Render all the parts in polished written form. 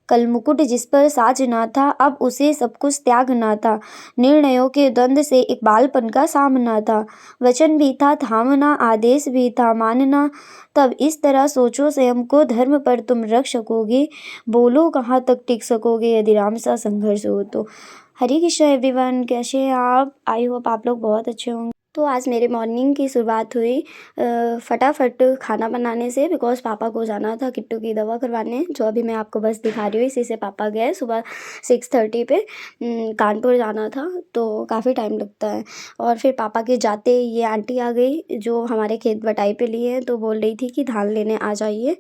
कल मुकुट जिस पर साज ना था, अब उसे सब कुछ त्यागना था। निर्णयों के द्वंद्व से एक बालपन का सामना था। वचन भी था थामना, आदेश भी था मानना। तब इस तरह सोचो स्वयं को, धर्म पर तुम रख सकोगे। बोलो कहाँ तक टिक सकोगे यदि राम सा संघर्ष हो तो। हरे कृष्ण एवरीवन, कैसे हैं आप? आई होप आप लोग बहुत अच्छे होंगे। तो आज मेरे मॉर्निंग की शुरुआत हुई फटाफट खाना बनाने से, बिकॉज पापा को जाना था किट्टू की दवा करवाने, जो अभी मैं आपको बस दिखा रही हूँ। इसी से पापा गए सुबह 6:30 पे। कानपुर जाना था तो काफ़ी टाइम लगता है। और फिर पापा के जाते ये आंटी आ गई जो हमारे खेत बटाई पे लिए हैं, तो बोल रही थी कि धान लेने आ जाइए।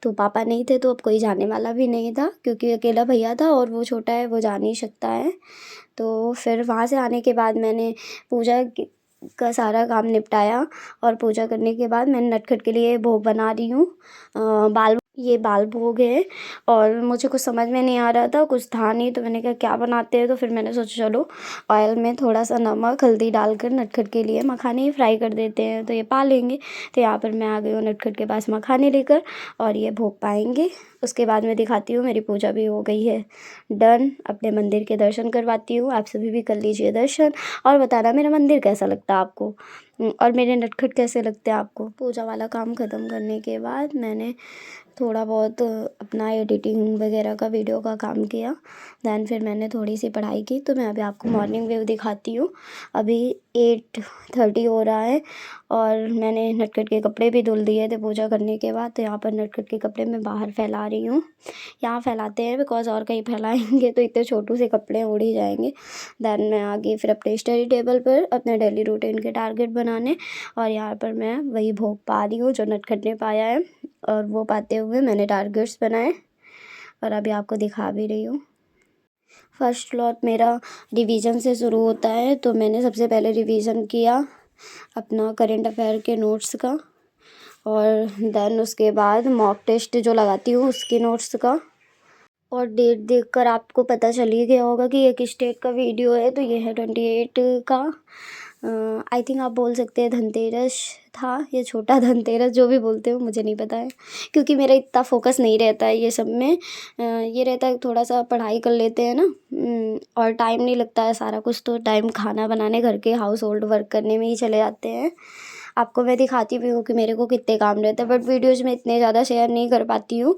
तो पापा नहीं थे तो अब कोई जाने वाला भी नहीं था, क्योंकि अकेला भैया था और वो छोटा है, वो जा नहीं सकता है। तो फिर वहाँ से आने के बाद मैंने पूजा का सारा काम निपटाया, और पूजा करने के बाद मैंने नटखट के लिए भोग बना रही हूँ। ये बाल भोग है, और मुझे कुछ समझ में नहीं आ रहा था, कुछ था नहीं, तो मैंने कहा क्या बनाते हैं। तो फिर मैंने सोचा चलो ऑयल में थोड़ा सा नमक हल्दी डालकर नटखट के लिए मखाने फ्राई कर देते हैं, तो ये पा लेंगे। तो यहाँ पर मैं आ गई हूँ नटखट के पास मखाने लेकर, और ये भोग पाएंगे। उसके बाद मैं दिखाती हूँ, मेरी पूजा भी हो गई है डन। अपने मंदिर के दर्शन करवाती हूँ, आप सभी भी कर लीजिए दर्शन, और बताना मेरा मंदिर कैसा लगता है आपको, और मेरे नटखट कैसे लगते हैं आपको। पूजा वाला काम ख़त्म करने के बाद मैंने थोड़ा बहुत अपना एडिटिंग वगैरह का वीडियो का काम किया। दैन फिर मैंने थोड़ी सी पढ़ाई की। तो मैं अभी आपको मॉर्निंग व्यू दिखाती हूँ। अभी 8:30 हो रहा है, और मैंने नटखट के कपड़े भी धुल दिए थे पूजा करने के बाद। तो यहाँ पर नटखट के कपड़े मैं बाहर फैला रही हूँ। यहाँ फैलाते हैं बिकॉज और कहीं फैलाएंगे तो इतने छोटू से कपड़े उड़ ही जाएंगे। दैन मैं आ गई फिर अपने स्टडी टेबल पर अपने डेली रूटीन के टारगेट बनाने, और यहाँ पर मैं वही भोग पा रही हूँ जो नटखट ने पाया है, और वो पाते हुए मैंने टारगेट्स बनाए, और अभी आपको दिखा भी रही हूँ। फर्स्ट स्लॉट मेरा रिवीजन से शुरू होता है, तो मैंने सबसे पहले रिवीजन किया अपना करंट अफेयर के नोट्स का, और देन उसके बाद मॉक टेस्ट जो लगाती हूँ उसके नोट्स का। और डेट देखकर आपको पता चल ही गया होगा कि ये किस डेट का वीडियो है। तो ये है 28 का। आई थिंक आप बोल सकते हैं धनतेरस था, ये छोटा धनतेरस जो भी बोलते हो, मुझे नहीं पता है, क्योंकि मेरा इतना फोकस नहीं रहता है ये सब में। ये रहता है थोड़ा सा पढ़ाई कर लेते हैं ना, और टाइम नहीं लगता है सारा कुछ, तो टाइम खाना बनाने घर के हाउस होल्ड वर्क करने में ही चले जाते हैं। आपको मैं दिखाती भी हूँ कि मेरे को कितने काम रहते हैं, बट वीडियोज़ में इतने ज़्यादा शेयर नहीं कर पाती हूँ,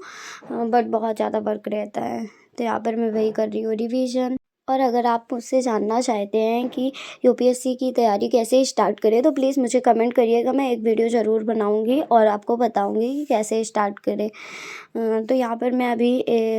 बट बहुत ज़्यादा वर्क रहता है। तो यहाँ पर मैं वही कर रही हूँ रिवीजन। और अगर आप मुझसे जानना चाहते हैं कि यूपीएससी की तैयारी कैसे स्टार्ट करें, तो प्लीज़ मुझे कमेंट करिएगा, मैं एक वीडियो ज़रूर बनाऊंगी और आपको बताऊंगी कि कैसे स्टार्ट करें। तो यहाँ पर मैं अभी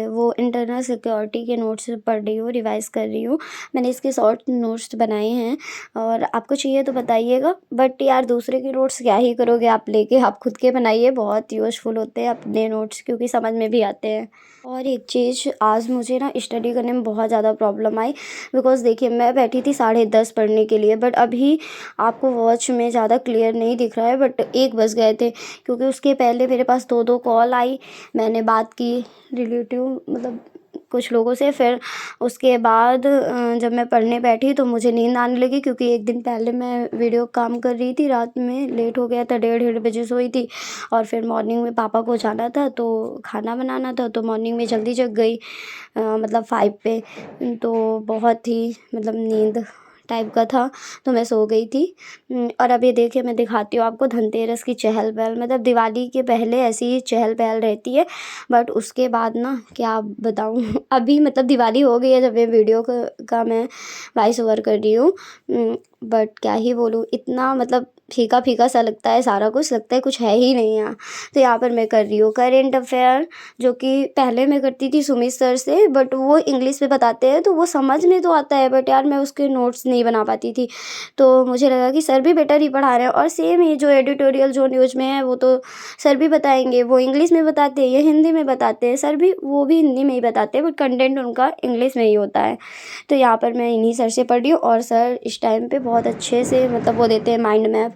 वो इंटरनल सिक्योरिटी के नोट्स पढ़ रही हूँ, रिवाइज़ कर रही हूँ। मैंने इसके शॉर्ट नोट्स बनाए हैं, और आपको चाहिए तो बताइएगा, बट यार दूसरे के नोट्स क्या ही करोगे आप लेके, आप खुद के बनाइए, बहुत यूज़फुल होते हैं अपने नोट्स, क्योंकि समझ में भी आते हैं। और एक चीज़, आज मुझे ना स्टडी करने में बहुत ज़्यादा प्रॉब्लम आई, बिकॉज़ देखिए मैं बैठी थी 10:30 पढ़ने के लिए, बट अभी आपको वॉच में ज़्यादा क्लियर नहीं दिख रहा है, बट 1 बज गए थे, क्योंकि उसके पहले मेरे पास 2 कॉल आई, मैंने बात की रिलेटिव मतलब कुछ लोगों से। फिर उसके बाद जब मैं पढ़ने बैठी तो मुझे नींद आने लगी, क्योंकि एक दिन पहले मैं वीडियो काम कर रही थी, रात में लेट हो गया था, 1:30 बजे सोई थी, और फिर मॉर्निंग में पापा को जाना था तो खाना बनाना था, तो मॉर्निंग में जल्दी जग गई, मतलब 5 पे। तो बहुत ही मतलब नींद टाइप का था, तो मैं सो गई थी। और अब ये देखिए मैं दिखाती हूँ आपको धनतेरस की चहल पहल, मतलब दिवाली के पहले ऐसी ही चहल पहल रहती है, बट उसके बाद ना क्या बताऊँ अभी मतलब दिवाली हो गई है जब ये वीडियो का मैं वॉइस ओवर कर रही हूँ, बट क्या ही बोलूँ, इतना मतलब फीका फीका सा लगता है सारा कुछ, लगता है कुछ है ही नहीं यहाँ। तो यहाँ पर मैं कर रही हूँ करेंट अफेयर, जो कि पहले मैं करती थी सुमित सर से, बट वो इंग्लिश में बताते हैं तो वो समझ में तो आता है, बट यार मैं उसके नोट्स नहीं बना पाती थी। तो मुझे लगा कि सर भी बेटर ही पढ़ा रहे हैं, और सेम ही जो एडिटोरियल जो न्यूज़ में है वो तो सर भी बताएंगे, वो इंग्लिश में बताते हैं, ये हिंदी में बताते हैं, सर भी वो भी हिंदी में ही बताते हैं, बट कंटेंट उनका इंग्लिश में ही होता है। तो यहाँ पर मैं इन्हीं सर से पढ़ रही हूँ, और सर इस टाइम पे बहुत अच्छे से मतलब वो देते हैं माइंड मैप,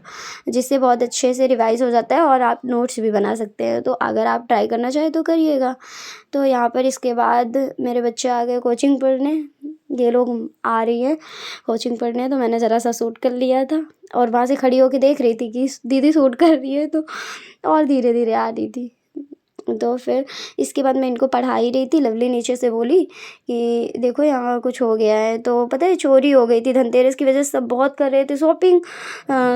जिससे बहुत अच्छे से रिवाइज़ हो जाता है, और आप नोट्स भी बना सकते हैं। तो अगर आप ट्राई करना चाहें तो करिएगा। तो यहाँ पर इसके बाद मेरे बच्चे आ गए कोचिंग पढ़ने, ये लोग आ रही हैं कोचिंग पढ़ने, तो मैंने ज़रा सा शूट कर लिया था, और वहाँ से खड़ी होकर देख रही थी कि दीदी शूट कर रही है, तो और धीरे धीरे आ रही थी। तो फिर इसके बाद मैं इनको पढ़ा ही रही थी, लवली नीचे से बोली कि देखो यहाँ कुछ हो गया है। तो पता है चोरी हो गई थी, धनतेरस की वजह से सब बहुत कर रहे थे शॉपिंग।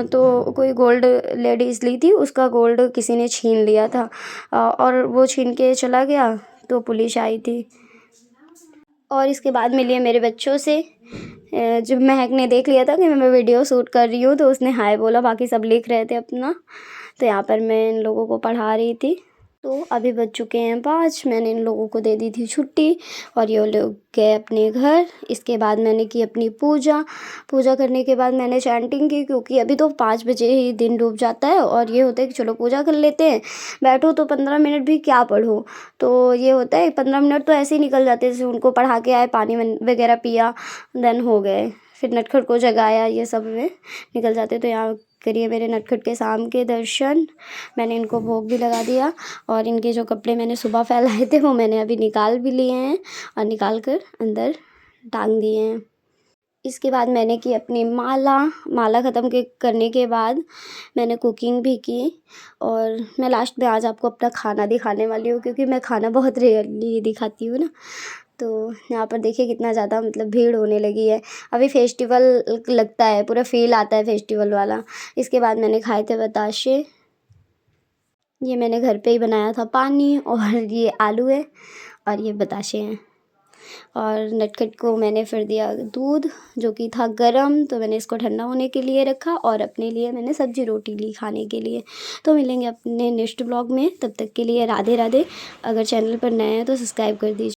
तो कोई गोल्ड लेडीज़ ली थी, उसका गोल्ड किसी ने छीन लिया था और वो छीन के चला गया, तो पुलिस आई थी। और इसके बाद मिली है मेरे बच्चों से। जब महक ने देख लिया था कि मैं वीडियो शूट कर रही हूँ, तो उसने हाय बोला, बाकी सब लिख रहे थे अपना। तो यहाँ पर मैं इन लोगों को पढ़ा रही थी। तो अभी बज चुके हैं 5, मैंने इन लोगों को दे दी थी छुट्टी और ये लोग गए अपने घर। इसके बाद मैंने की अपनी पूजा करने के बाद मैंने चैंटिंग की, क्योंकि अभी तो 5 बजे ही दिन डूब जाता है और ये होता है कि चलो पूजा कर लेते हैं, बैठो तो 15 मिनट भी क्या पढ़ो। तो ये होता है 15 मिनट तो ऐसे ही निकल जाते हैं, जैसे उनको पढ़ा के आए, पानी वगैरह पिया, देन हो गए, फिर नटखट को जगाया, ये सब में निकल जाते। तो यहाँ करिए मेरे नटखट के शाम के दर्शन। मैंने इनको भोग भी लगा दिया और इनके जो कपड़े मैंने सुबह फैलाए थे वो मैंने अभी निकाल भी लिए हैं और निकाल कर अंदर टांग दिए हैं। इसके बाद मैंने की अपनी माला ख़त्म करने के बाद मैंने कुकिंग भी की और मैं लास्ट में आज आपको अपना खाना दिखाने वाली हूँ, क्योंकि मैं खाना बहुत रेयरली दिखाती हूँ ना। तो यहाँ पर देखिए कितना ज़्यादा मतलब भीड़ होने लगी है, अभी फेस्टिवल लगता है, पूरा फील आता है फेस्टिवल वाला। इसके बाद मैंने खाए थे बताशे, ये मैंने घर पे ही बनाया था पानी, और ये आलू है और ये बताशे हैं। और नटखट को मैंने फिर दिया दूध जो कि था गरम, तो मैंने इसको ठंडा होने के लिए रखा और अपने लिए मैंने सब्जी रोटी ली खाने के लिए। तो मिलेंगे अपने नेक्स्ट ब्लॉग में, तब तक के लिए राधे राधे। अगर चैनल पर नए हैं तो सब्सक्राइब कर दीजिए।